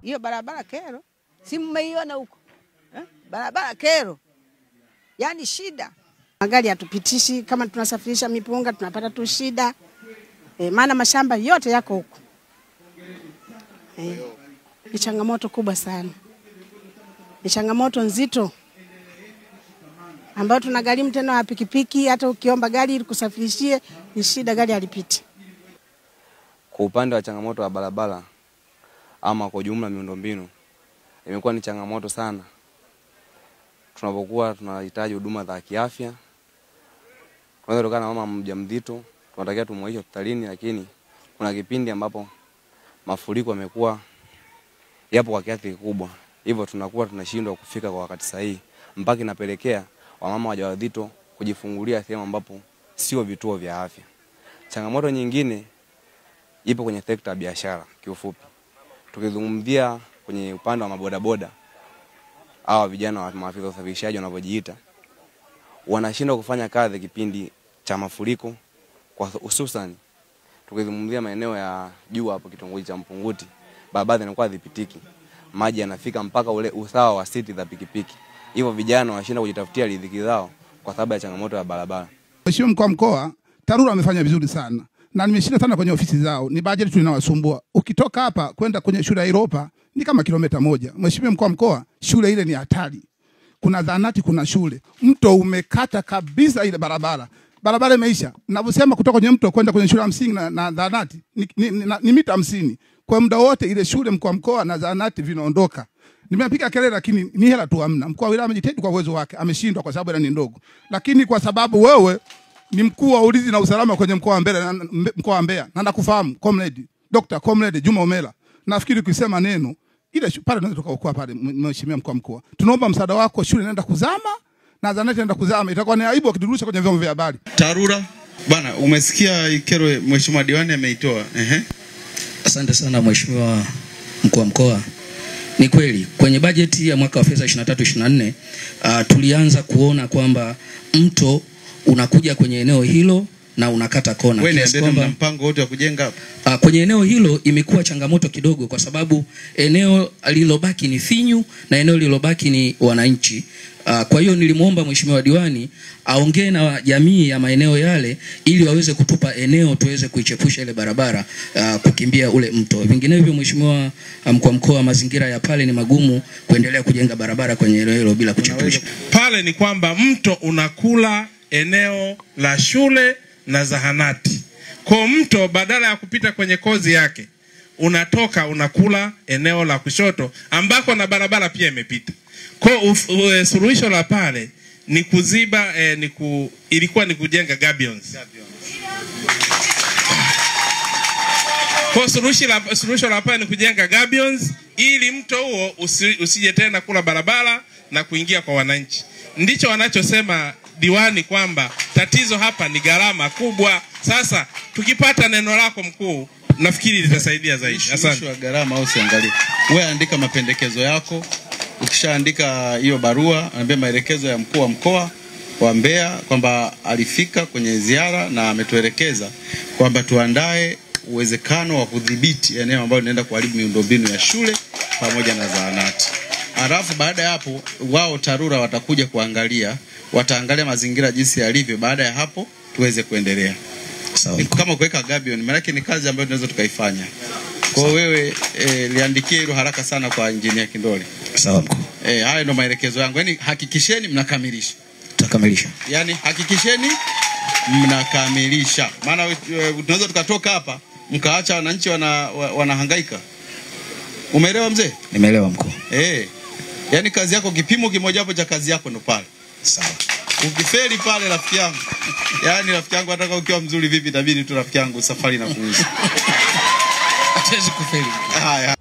Hiyo barabara kero. Si mmeiona huko? Barabara kero. Yaani shida. Magari hatupitishi, kama tunasafirisha mipunga tunapata tu shida. Maana mashamba yote yako huko. Ni changamoto kubwa sana. Ni changamoto nzito. Ambao tunagharimu tena wa pikipiki, hata ukiomba gari ili kusafirishie ni shida, gari halipiti. Kwa upande wa changamoto wa barabara ama kwa jumla miundombinu imekuwa ni changamoto sana. Tunapokuwa tunahitaji huduma za kiafya, tunaweza kutokana na mama mjamzito, tunatakiwa tumwaishe hospitalini, lakini kuna kipindi ambapo mafuriko yamekuwa yapo kwa kiasi kikubwa. Hivyo tunakuwa tunashindwa kufika kwa wakati sahihi, mpaka inapelekea wamama wajawazito kujifungulia sehemu ambapo sio vituo vya afya. Changamoto nyingine ipo kwenye sekta ya biashara kiufupi. Tukizungumzia kwenye upande wa mabodaboda, hawa vijana wa maafisa usafirishaji wanavyojiita, wanashindwa kufanya kazi kipindi cha mafuriko, kwa hususan tukizungumzia maeneo ya juu hapo kitongoji cha Mpunguti, barabara zinakuwa zipitiki. Maji yanafika mpaka ule usawa wa siti za pikipiki. Hivyo vijana wanashinda kujitafutia riziki zao kwa sababu ya changamoto ya barabara. Mheshimiwa mkuu wa mkoa, TARURA amefanya vizuri sana. Na nimeshinda sana kwenye ofisi zao. Ni bajeti tu inawasumbua. Ukitoka hapa kwenda kwenye shule ya Europa ni kama kilomita 1. Mheshimiwa mkuu wa mkoa, shule ile ni hatari. Kuna zahanati, kuna shule. Mto umekata kabisa ile barabara. Barabara imeisha. Ninavyosema kutoka kwenye mto kwenda kwenye shule ya msingi na zahanati ni mita 50. Kwa muda wote ile shule mkuu wa mkoa na zahanati vinaondoka. Nimepiga kelele lakini ni hela tu hamna. Mkuu wa wilaya amejitahidi kwa uwezo wake, ameshindwa kwa sababu ni ndogo. Lakini kwa sababu wewe ni mkuu wa ulinzi na usalama kwenye mkoa wa Mbeya, na nakufahamu comrade Dr. Comrade Juma Omela. Nafikiri ukisema neno ile pale tunaweza tukaokoa pale. Mheshimiwa mkuu wa mkoa, tunaomba msaada wako, shule inaenda kuzama na zahanati inaenda kuzama, itakuwa ni aibu akidurusha kwenye vyombo vya habari. TARURA bana, umesikia kero mheshimiwa diwani ameitoa. Asante sana mheshimiwa mkuu wa mkoa. Ni kweli kwenye bajeti ya mwaka wa fedha 23-24 tulianza kuona kwamba mto unakuja kwenye eneo hilo na unakata kona. Wewe ndio mpango wote wa kujenga hapa. Kwenye eneo hilo imekuwa changamoto kidogo kwa sababu eneo lililobaki ni finyu na eneo lililobaki ni wananchi. Kwa hiyo nilimuomba mheshimiwa diwani aongee na jamii ya maeneo yale ili waweze kutupa eneo tuweze kuichepusha ile barabara kukimbia ule mto. Vinginevyo mheshimiwa mkuu wa mkoa, mazingira ya pale ni magumu kuendelea kujenga barabara kwenye eneo hilo bila kuchepusha. Pale ni kwamba mto unakula eneo la shule na zahanati. Kwa mto badala ya kupita kwenye kozi yake, unatoka unakula eneo la kushoto ambako na barabara pia imepita. Kwa suluhisho la pale ni kuziba ilikuwa ni kujenga gabions. Kwa suluhisho la pale ni kujenga gabions ili mto huo usije tena kula barabara na kuingia kwa wananchi. Ndicho wanachosema diwani kwamba tatizo hapa ni gharama kubwa. Sasa tukipata neno lako mkuu, nafikiri litasaidia zaidi. Asante. Gharama au usiangalie. Wewe andika mapendekezo yako. Ukishaandika hiyo barua, anambia maelekezo ya mkuu wa mkoa wa Mbeya kwamba alifika kwenye ziara na ametuelekeza kwamba tuandae uwezekano wa kudhibiti eneo ambalo linaenda kuharibu miundombinu ya shule pamoja na zahanati. Alafu baada ya hapo wao TARURA watakuja kuangalia, wataangalia mazingira jinsi yalivyo. Baada ya hapo tuweze kuendelea. Sawa. Kama kuweka gabion, maana ni kazi ambayo tunaweza tukaifanya. Kwa wewe liandikie hilo haraka sana kwa engineer Kindole. Sawa mkuu. Haya ndio maelekezo yangu. Yaani hakikisheni mnakamilisha. Tutakamilisha. Yaani hakikisheni mnakamilisha. Maana tunaweza tukatoka hapa mkaacha wananchi wanahangaika. Umeelewa mzee? Nimeelewa mkuu. Yaani kazi yako kipimo kimoja hapo cha kazi yako ndo pale. Sawa. Ukifeli pale rafiki yangu. Yaani rafiki yangu hata ukiwa mzuri vipi itabidi tu rafiki yangu safari na kuisha. Hatuwezi kufeli. Haya.